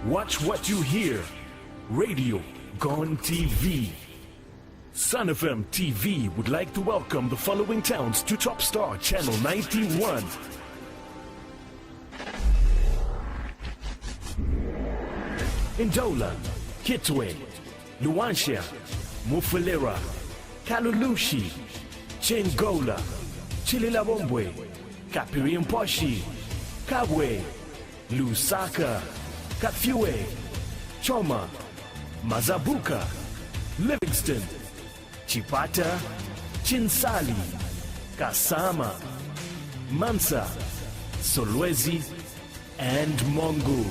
Watch what you hear. Radio Gone TV. Sun FM TV would like to welcome the following towns to Top Star Channel 91. Ndola, Kitwe, Luanshya, Mufulira, Kalulushi, Chengola, Chililabombwe, Kapiriamposhi, Kabwe, Lusaka, Kafue, Choma, Mazabuka, Livingston, Chipata, Chinsali, Kasama, Mansa, Solwezi, and Mongu.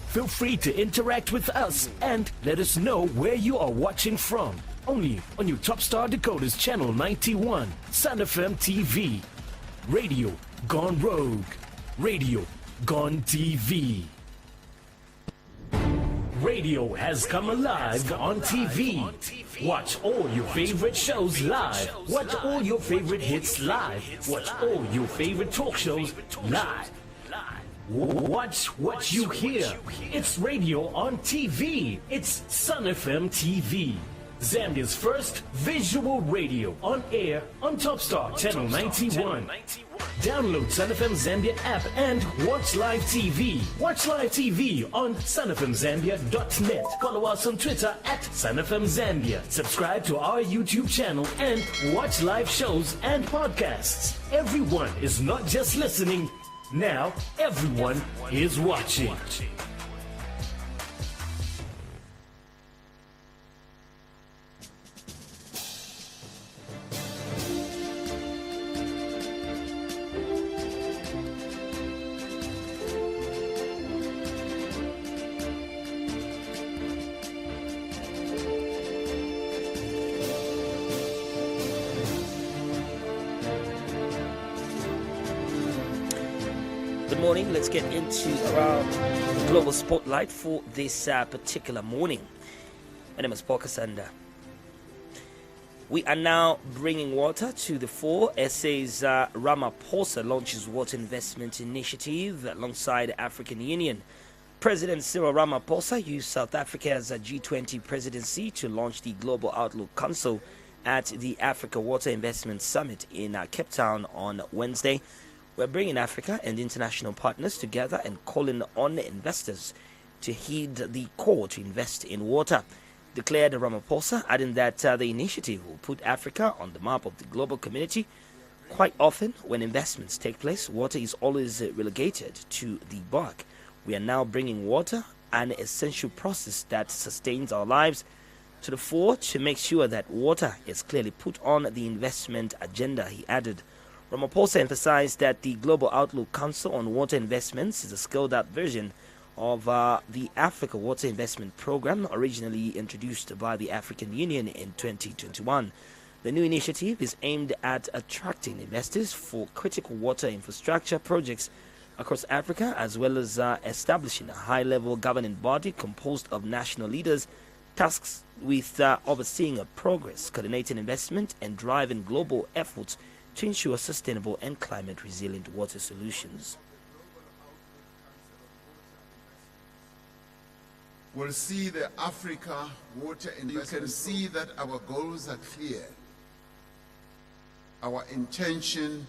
Feel free to interact with us and let us know where you are watching from. Only on your Top Star Decoders Channel 91, Sun FM TV. Radio Gone Rogue. Radio Gone TV. Radio has come alive on TV. Watch all your favorite shows live. Watch all your favorite hits live. Watch all your favorite talk shows live. Watch what you hear. It's radio on TV. It's Sun FM TV. Zambia's first visual radio on air on Top Star Channel 91. Download Sun FM Zambia app and watch live TV. Watch live TV on sunfmzambia.net. Follow us on Twitter at Sun FM Zambia. Subscribe to our YouTube channel and watch live shows and podcasts. Everyone is not just listening. Now everyone is watching. Good morning. Let's get into around the global spotlight for this particular morning. My name is Paul Kasanda. We are now bringing water to the fore. SA's Ramaphosa launches water investment initiative alongside the African Union. President Cyril Ramaphosa used South Africa's G20 presidency to launch the Global Outlook Council at the Africa Water Investment Summit in Cape Town on Wednesday. We're bringing Africa and international partners together and calling on investors to heed the call to invest in water, declared Ramaphosa, adding that the initiative will put Africa on the map of the global community. Quite often, when investments take place, water is always relegated to the bark. We are now bringing water, an essential process that sustains our lives, to the fore to make sure that water is clearly put on the investment agenda, he added. Ramaphosa emphasized that the Global Outlook Council on Water Investments is a scaled-up version of the Africa Water Investment Program, originally introduced by the African Union in 2021. The new initiative is aimed at attracting investors for critical water infrastructure projects across Africa, as well as establishing a high-level governing body composed of national leaders tasked with overseeing progress, coordinating investment, and driving global efforts to ensure sustainable and climate-resilient water solutions. We'll see the Africa water investment. You can see that our goals are clear. Our intention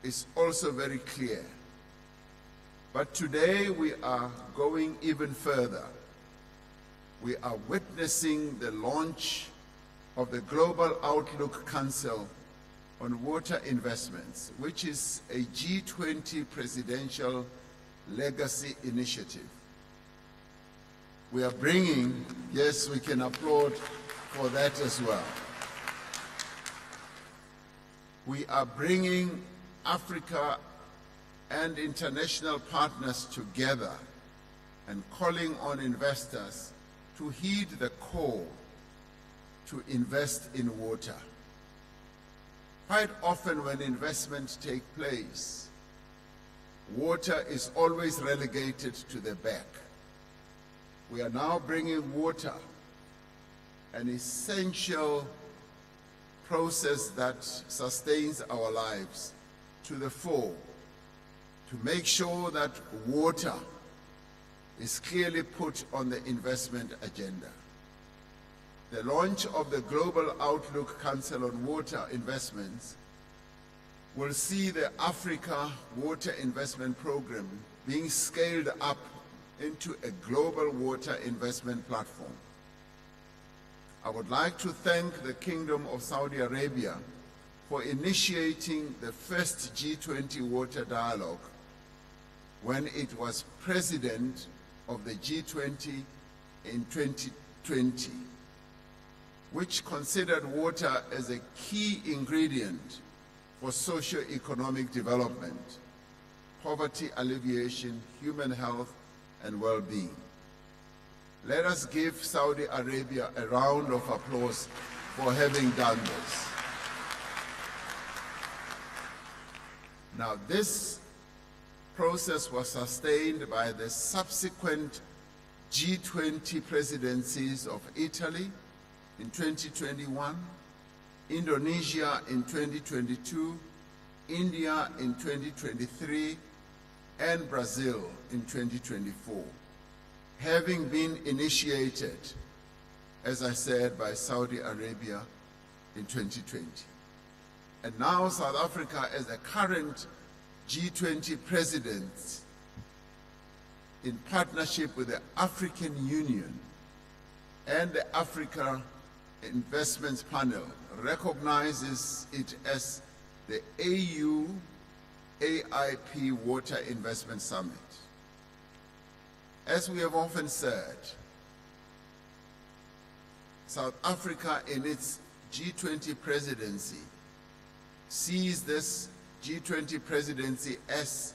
is also very clear. But today we are going even further. We are witnessing the launch of the Global Outlook Council on Water Investments, which is a G20 presidential legacy initiative. We are bringing, yes, we can applaud for that as well. We are bringing Africa and international partners together and calling on investors to heed the call to invest in water. Quite often when investments take place, water is always relegated to the back. We are now bringing water, an essential process that sustains our lives, to the fore, to make sure that water is clearly put on the investment agenda. The launch of the Global Outlook Council on Water Investments will see the Africa Water Investment Program being scaled up into a global water investment platform. I would like to thank the Kingdom of Saudi Arabia for initiating the first G20 water dialogue when it was president of the G20 in 2020, which considered water as a key ingredient for socio-economic development, poverty alleviation, human health, and well-being. Let us give Saudi Arabia a round of applause for having done this. Now, this process was sustained by the subsequent G20 presidencies of Italy in 2021, Indonesia in 2022, India in 2023, and Brazil in 2024, having been initiated, as I said, by Saudi Arabia in 2020. And now South Africa, as the current G20 president, in partnership with the African Union and the Africa Investments Panel, recognizes it as the AU AIP Water Investment Summit. As we have often said, South Africa in its G20 presidency sees this G20 presidency as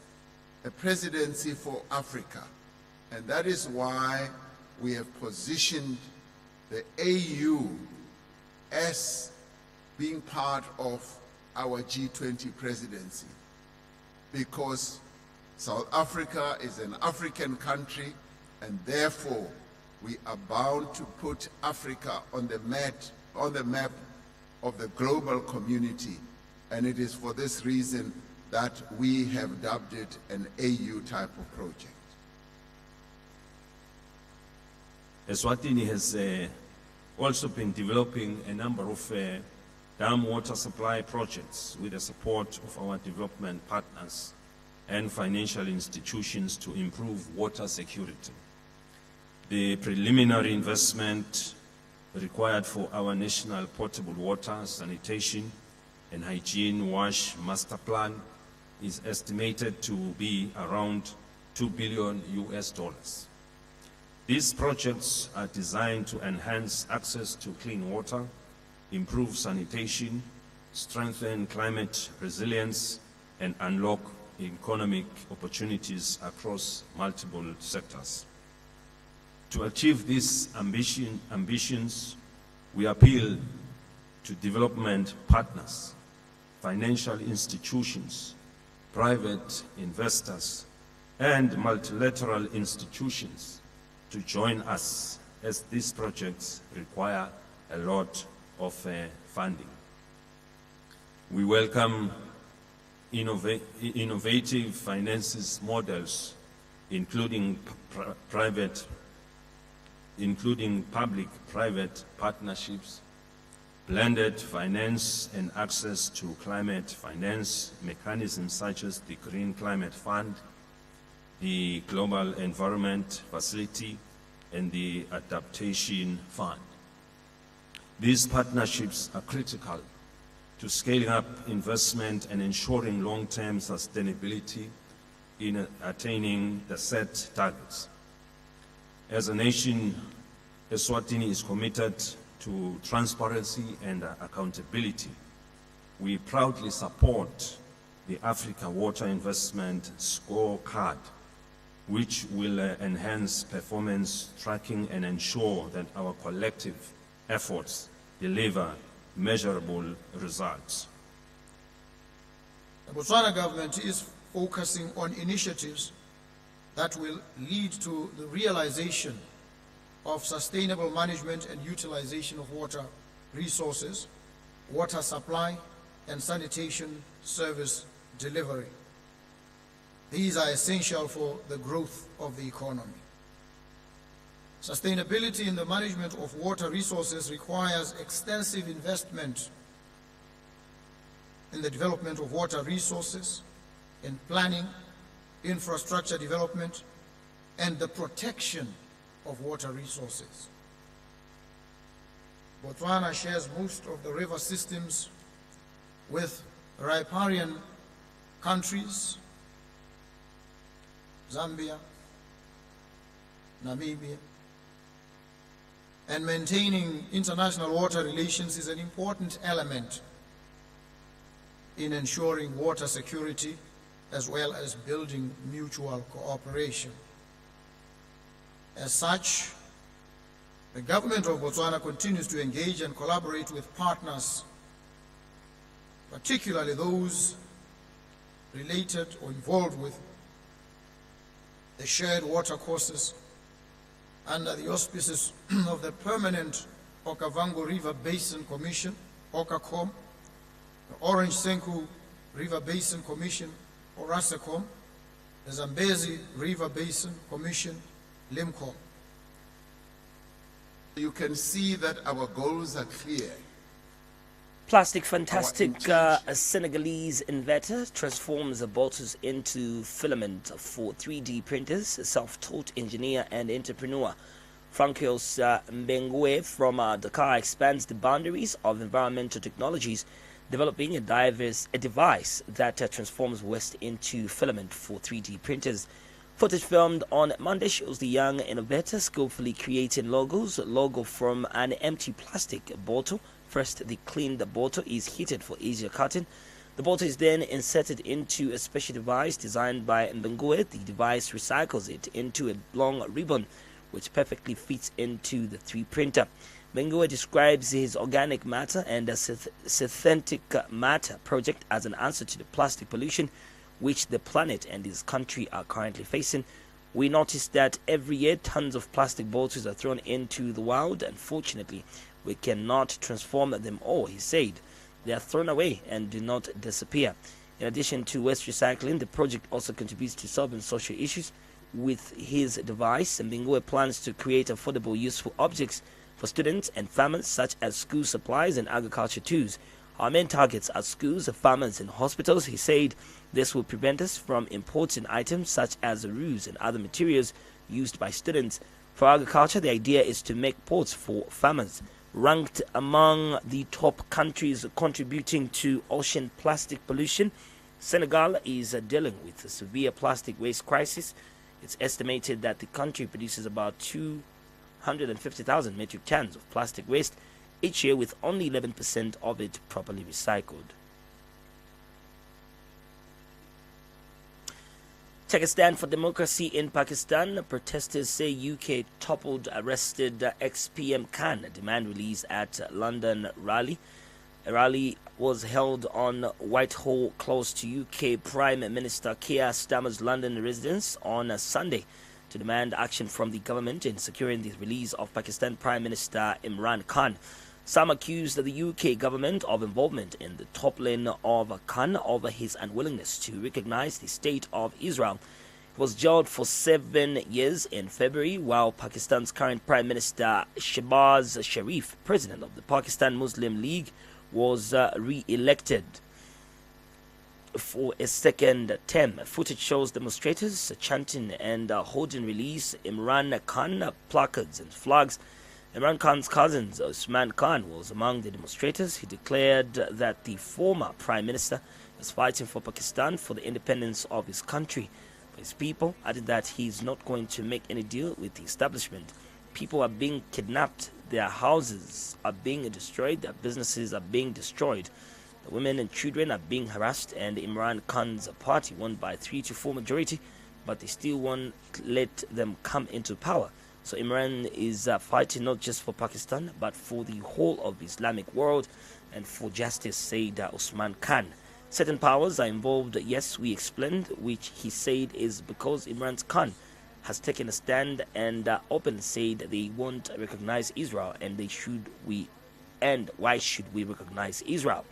a presidency for Africa. And that is why we have positioned the AU as being part of our G20 presidency, because South Africa is an African country, and therefore we are bound to put Africa on the map of the global community. And it is for this reason that we have dubbed it an AU type of project. Eswatini has also been developing a number of dam water supply projects with the support of our development partners and financial institutions to improve water security. The preliminary investment required for our national potable water, sanitation, and hygiene wash master plan is estimated to be around $2 billion. These projects are designed to enhance access to clean water, improve sanitation, strengthen climate resilience, and unlock economic opportunities across multiple sectors. To achieve these ambitions, we appeal to development partners, financial institutions, private investors, and multilateral institutions to join us, as these projects require a lot of funding. We welcome innovative finances models, including public-private partnerships, blended finance, and access to climate finance mechanisms such as the Green Climate Fund, the Global Environment Facility, and the Adaptation Fund. These partnerships are critical to scaling up investment and ensuring long-term sustainability in attaining the set targets. As a nation, Eswatini is committed to transparency and accountability. We proudly support the Africa Water Investment Scorecard, which will enhance performance tracking and ensure that our collective efforts deliver measurable results. The Botswana government is focusing on initiatives that will lead to the realization of sustainable management and utilization of water resources, water supply, and sanitation service delivery. These are essential for the growth of the economy. Sustainability in the management of water resources requires extensive investment in the development of water resources, in planning, infrastructure development, and the protection of water resources. Botswana shares most of the river systems with riparian countries, Zambia, Namibia, and maintaining international water relations is an important element in ensuring water security as well as building mutual cooperation. As such, the government of Botswana continues to engage and collaborate with partners, particularly those related or involved with the shared water courses under the auspices of the Permanent Okavango River Basin Commission, OKACOM, the Orange Senku River Basin Commission, ORASECOM, the Zambezi River Basin Commission, LIMCOM. You can see that our goals are clear. Plastic fantastic Senegalese inventor transforms the bottles into filament for 3D printers. Self-taught engineer and entrepreneur Francois Mbengue from Dakar expands the boundaries of environmental technologies, developing a device that transforms waste into filament for 3D printers. Footage filmed on Monday shows the young innovator skillfully creating logo from an empty plastic bottle. First, the cleaned bottle is heated for easier cutting. The bottle is then inserted into a special device designed by Mbengue. The device recycles it into a long ribbon which perfectly fits into the 3D printer. Mbengue describes his organic matter and a synthetic matter project as an answer to the plastic pollution which the planet and his country are currently facing. We noticed that every year tons of plastic bottles are thrown into the wild. Unfortunately, we cannot transform them all, he said. They are thrown away and do not disappear. In addition to waste recycling, the project also contributes to solving social issues. With his device, Mbengue plans to create affordable, useful objects for students and farmers, such as school supplies and agriculture tools. Our main targets are schools, farmers, and hospitals, he said. This will prevent us from importing items such as roofs and other materials used by students. For agriculture, the idea is to make pots for farmers. Ranked among the top countries contributing to ocean plastic pollution, Senegal is dealing with a severe plastic waste crisis. It's estimated that the country produces about 250,000 metric tons of plastic waste each year, with only 11% of it properly recycled. Take a stand for democracy in Pakistan. Protesters say UK toppled arrested ex-PM Khan. Demand release at London rally. A rally was held on Whitehall, close to UK Prime Minister Keir Starmer's London residence on Sunday, to demand action from the government in securing the release of Pakistan Prime Minister Imran Khan. Some accused the UK government of involvement in the toppling of Khan over his unwillingness to recognize the state of Israel. He was jailed for 7 years in February, while Pakistan's current Prime Minister Shehbaz Sharif, president of the Pakistan Muslim League, was re-elected for a second term. Footage shows demonstrators chanting and holding release Imran Khan placards and flags. Imran Khan's cousin Usman Khan was among the demonstrators. He declared that the former prime minister is fighting for Pakistan, for the independence of his country, for his people, added that he is not going to make any deal with the establishment. People are being kidnapped, their houses are being destroyed, their businesses are being destroyed. The women and children are being harassed, and Imran Khan's party won by 3 to 4 majority, but they still won't let them come into power. So Imran is fighting not just for Pakistan, but for the whole of the Islamic world and for justice, said Usman Khan. Certain powers are involved, yes, we explained, which he said is because Imran Khan has taken a stand and openly said they won't recognize Israel, and why should we recognize Israel?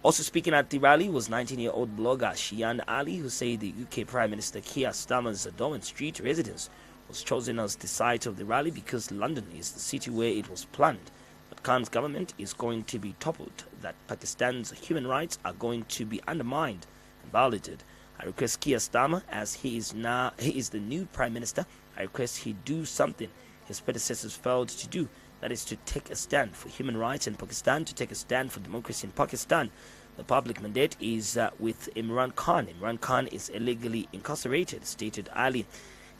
Also speaking at the rally was 19-year-old blogger Shian Ali, who said the UK Prime Minister Keir Starmer's Downing Street residence was chosen as the site of the rally because London is the city where it was planned. But Khan's government is going to be toppled, that Pakistan's human rights are going to be undermined and violated. I request Keir Starmer, as he is the new Prime Minister, I request he do something his predecessors failed to do. That is to take a stand for human rights in Pakistan, to take a stand for democracy in Pakistan. The public mandate is with Imran Khan. Imran Khan is illegally incarcerated, stated Ali.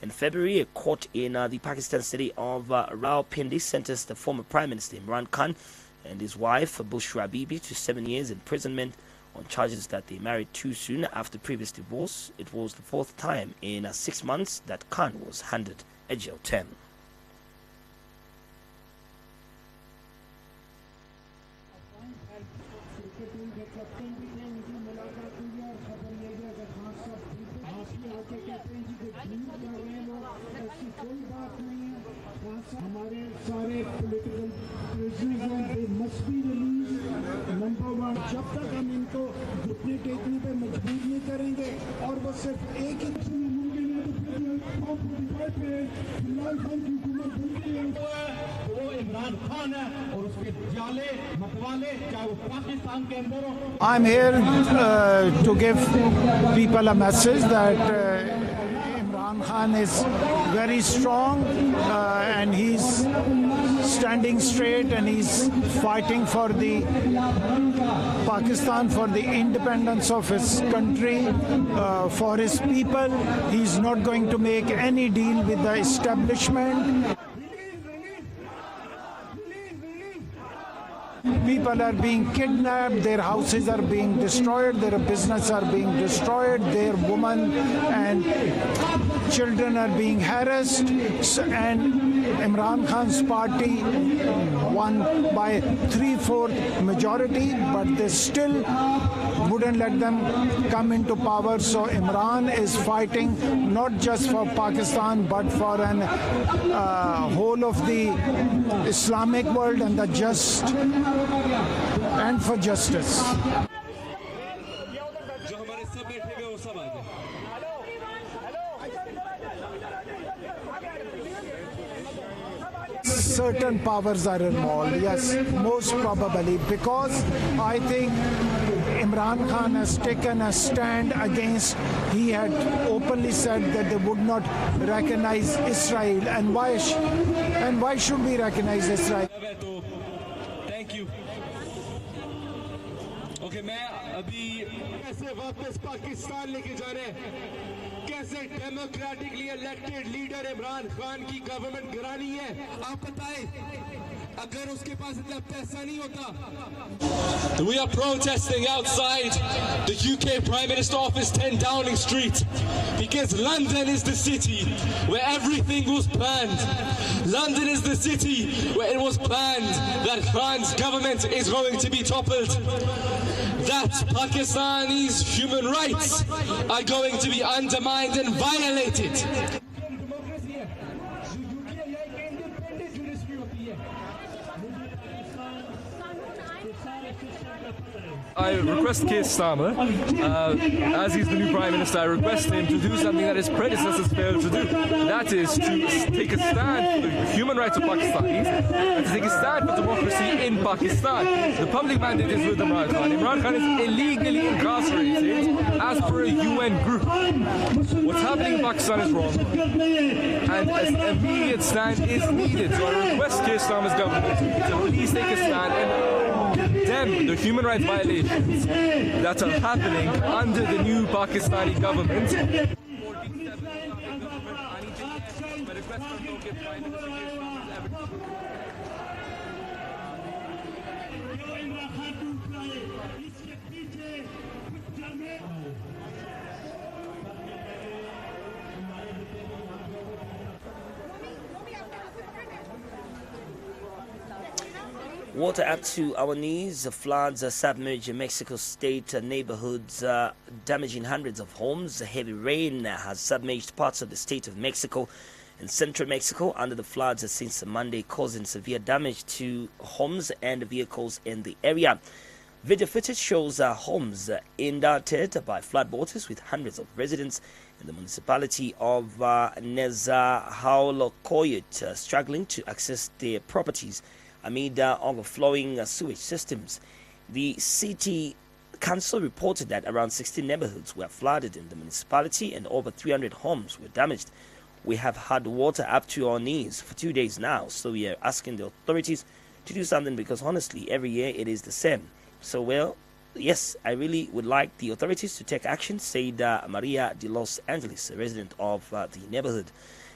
In February, a court in the Pakistan city of Rawalpindi sentenced the former Prime Minister Imran Khan and his wife Bushra Bibi to 7 years imprisonment on charges that they married too soon after previous divorce. It was the fourth time in 6 months that Khan was handed a jail term. हमारे सारे political prisoners हैं, they must be release. Number one, जब तक हम इनको घुटने टेकने पे मजबूर नहीं करेंगे और बस सिर्फ एक ही वो इमरान खान है और उसके जाले मतवाले, चाहे वो पाकिस्तान के अंदर हो। I'm here to give people a message that Imran Khan is very strong and he's standing straight and he's fighting for the Pakistan, for the independence of his country, for his people. He's not going to make any deal with the establishment. People are being kidnapped, their houses are being destroyed, their businesses are being destroyed, their women and children are being harassed, and Imran Khan's party won by 3/4 majority, but they still wouldn't let them come into power. So Imran is fighting not just for Pakistan but for an whole of the Islamic world and the just and for justice. Certain powers are involved, yes, most probably, because I think Imran Khan has taken a stand against, he had openly said that they would not recognize Israel, and why should we recognize Israel? Thank you. Okay, मैं अभी कैसे वापस पाकिस्तान लेके जा रहे हैं, कैसे democratically elected leader Imran Khan की गवर्नमेंट गिरानी है, आप बताएं, अगर उसके पास इतना पैसा नहीं होता। We are protesting outside the UK Prime Minister office 10 Downing Street because London is the city where everything was planned. London is the city where it was planned that Khan's government is going to be toppled, that Pakistanis' human rights are going to be undermined and violated. I request Keir Starmer, as he's the new Prime Minister, I request him to do something that his predecessors failed to do. That is to take a stand for the human rights of Pakistanis and to take a stand for democracy in Pakistan. The public mandate is with Imran Khan. Imran Khan is illegally incarcerated as per a UN group. What's happening in Pakistan is wrong, and an immediate stand is needed. So I request Keir Starmer's government to please take a stand and condemn the human rights violations that are happening under the new Pakistani government. Water up to our knees, floods submerge Mexico State neighborhoods, damaging hundreds of homes. Heavy rain has submerged parts of the state of Mexico and central Mexico under the floods since Monday, causing severe damage to homes and vehicles in the area. Video footage shows homes inundated by floodwaters with hundreds of residents in the municipality of Nezahaolokoyot struggling to access their properties amid overflowing sewage systems. The city council reported that around 16 neighborhoods were flooded in the municipality and over 300 homes were damaged. We have had water up to our knees for 2 days now, so we are asking the authorities to do something because honestly, every year it is the same. So, well, yes, I really would like the authorities to take action, said Maria de Los Angeles, a resident of the neighborhood.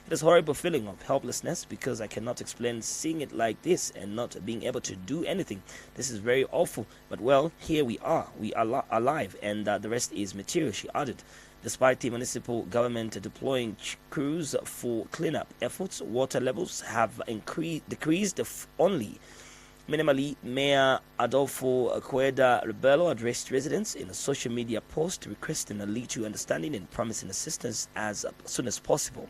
It is a horrible feeling of helplessness because I cannot explain seeing it like this and not being able to do anything. This is very awful, but well, here we are. We are alive, and the rest is material, she added. Despite the municipal government deploying crews for cleanup efforts, water levels have decreased only minimally. Mayor Adolfo Cueda Rebelo addressed residents in a social media post requesting a lead to understanding and promising assistance as soon as possible.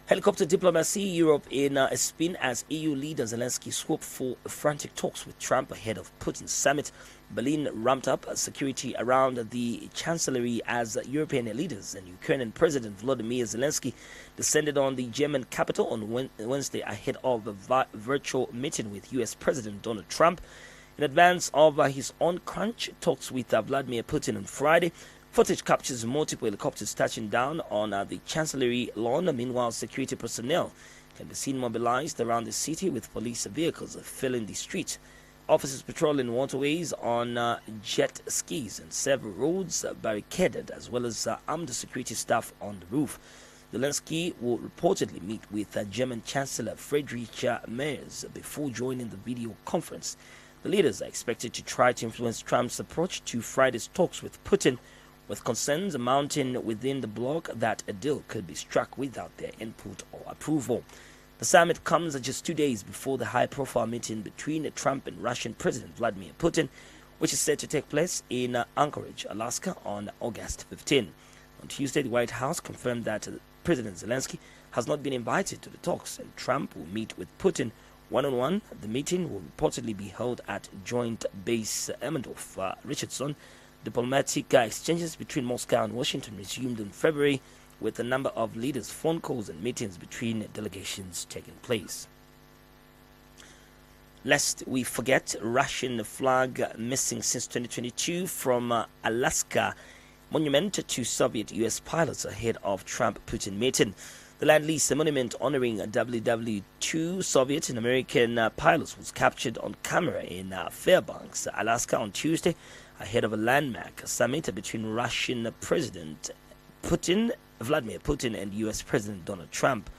Helicopter diplomacy, Europe in a spin as EU leader Zelensky swooped for frantic talks with Trump ahead of Putin's summit. Berlin ramped up security around the chancellery as European leaders and Ukrainian President Volodymyr Zelensky descended on the German capital on Wednesday ahead of a virtual meeting with US President Donald Trump. In advance of his on-crunch talks with Vladimir Putin on Friday, footage captures multiple helicopters touching down on the Chancellery lawn. Meanwhile, security personnel can be seen mobilized around the city with police vehicles filling the streets. Officers patrolling waterways on jet skis and several roads barricaded, as well as armed security staff on the roof. Zelensky will reportedly meet with German Chancellor Friedrich Merz before joining the video conference. The leaders are expected to try to influence Trump's approach to Friday's talks with Putin, with concerns mounting within the bloc that a deal could be struck without their input or approval. The summit comes just 2 days before the high-profile meeting between Trump and Russian President Vladimir Putin, which is set to take place in Anchorage, Alaska on August 15. On Tuesday, the White House confirmed that President Zelensky has not been invited to the talks and Trump will meet with Putin one-on-one. The meeting will reportedly be held at Joint Base Emmendorf, Richardson. Diplomatic exchanges between Moscow and Washington resumed in February, with a number of leaders' phone calls and meetings between delegations taking place. Lest we forget, Russian flag missing since 2022 from Alaska monument to Soviet U.S. pilots ahead of Trump-Putin meeting. The Land-Lease monument honoring WW2 Soviet and American pilots was captured on camera in Fairbanks, Alaska on Tuesday, ahead of a landmark summit between Russian President Vladimir Putin and U.S. President Donald Trump.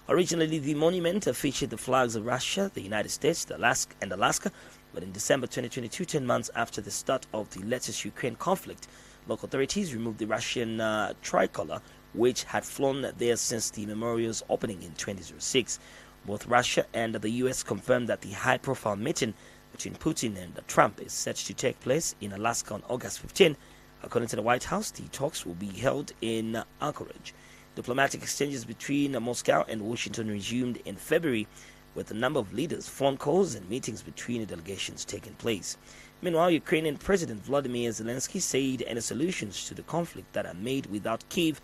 Originally, the monument featured the flags of Russia, the United States, and Alaska, but in December 2022, 10 months after the start of the latest Ukraine conflict, local authorities removed the Russian tricolor, which had flown there since the memorial's opening in 2006. Both Russia and the U.S. confirmed that the high-profile meeting between Putin and Trump is set to take place in Alaska on August 15. According to the White House, the talks will be held in Anchorage. Diplomatic exchanges between Moscow and Washington resumed in February, with a number of leaders, phone calls, and meetings between the delegations taking place. Meanwhile, Ukrainian President Volodymyr Zelensky said any solutions to the conflict that are made without Kyiv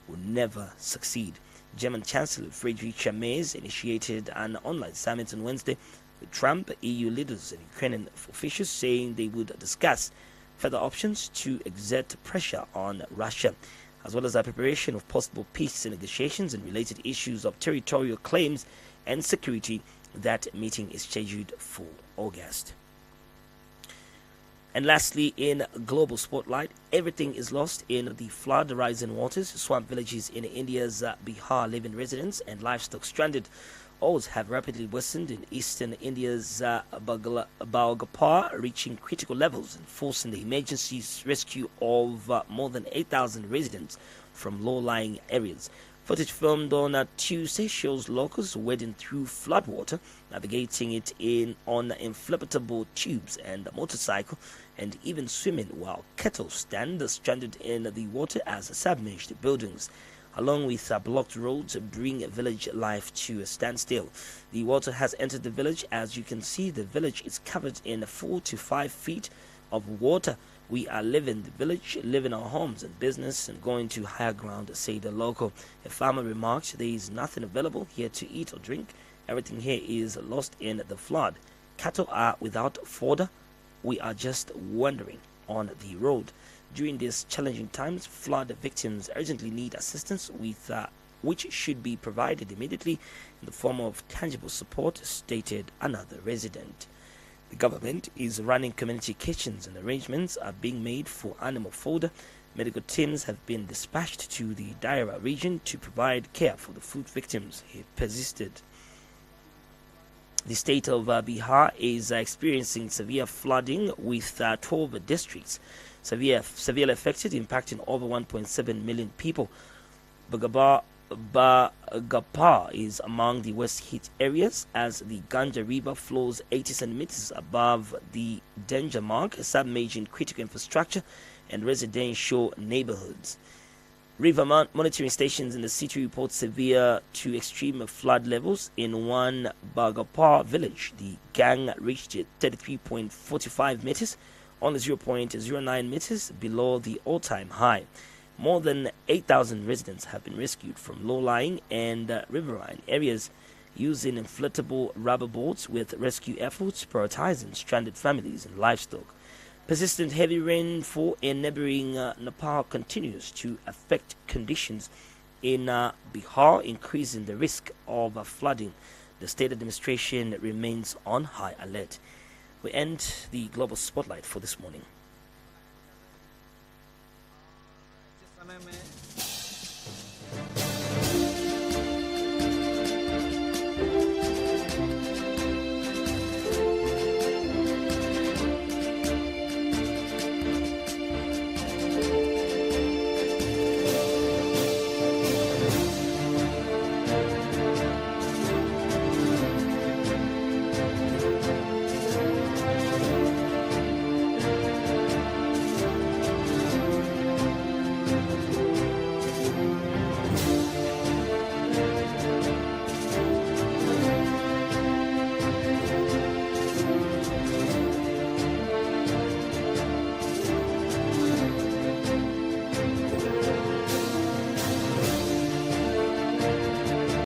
will never succeed. German Chancellor Friedrich Merz initiated an online summit on Wednesday with Trump, EU leaders, and Ukrainian officials, saying they would discuss further options to exert pressure on Russia, as well as the preparation of possible peace negotiations and related issues of territorial claims and security. That meeting is scheduled for August. And lastly, in global spotlight, everything is lost in the flood. Rising waters, swamp villages in India's Bihar, leaving residents and livestock stranded. Odds have rapidly worsened in eastern India's Bhagapur, reaching critical levels and forcing the emergency rescue of more than 8,000 residents from low-lying areas. Footage filmed on Tuesday shows locals wading through floodwater, navigating it on inflatable tubes and a motorcycle, and even swimming while cattle stand stranded in the water as submerged buildings, along with blocked roads, bring village life to a standstill. The water has entered the village. As you can see, the village is covered in 4 to 5 feet of water, We are leaving the village, leaving our homes and business and going to higher ground, said the local. A farmer remarked, there is nothing available here to eat or drink. Everything here is lost in the flood. Cattle are without fodder. We are just wandering on the road. During these challenging times, flood victims urgently need assistance with which should be provided immediately in the form of tangible support, stated another resident. The government is running community kitchens and arrangements are being made for animal fodder. Medical teams have been dispatched to the Daira region to provide care for the food victims. He persisted. The state of Bihar is experiencing severe flooding with 12 districts severely affected, impacting over 1.7 million people. Bagapar is among the worst hit areas as the Ganja River flows 80 centimeters above the danger mark, submerging critical infrastructure and residential neighborhoods. River monitoring stations in the city report severe to extreme flood levels. In one Bagapar village, the gang reached 33.45 meters, only 0.09 meters below the all-time high. More than 8,000 residents have been rescued from low-lying and riverine areas using inflatable rubber boats, with rescue efforts prioritizing stranded families and livestock. Persistent heavy rainfall in neighboring Nepal continues to affect conditions in Bihar, increasing the risk of flooding. The state administration remains on high alert. We end the global spotlight for this morning.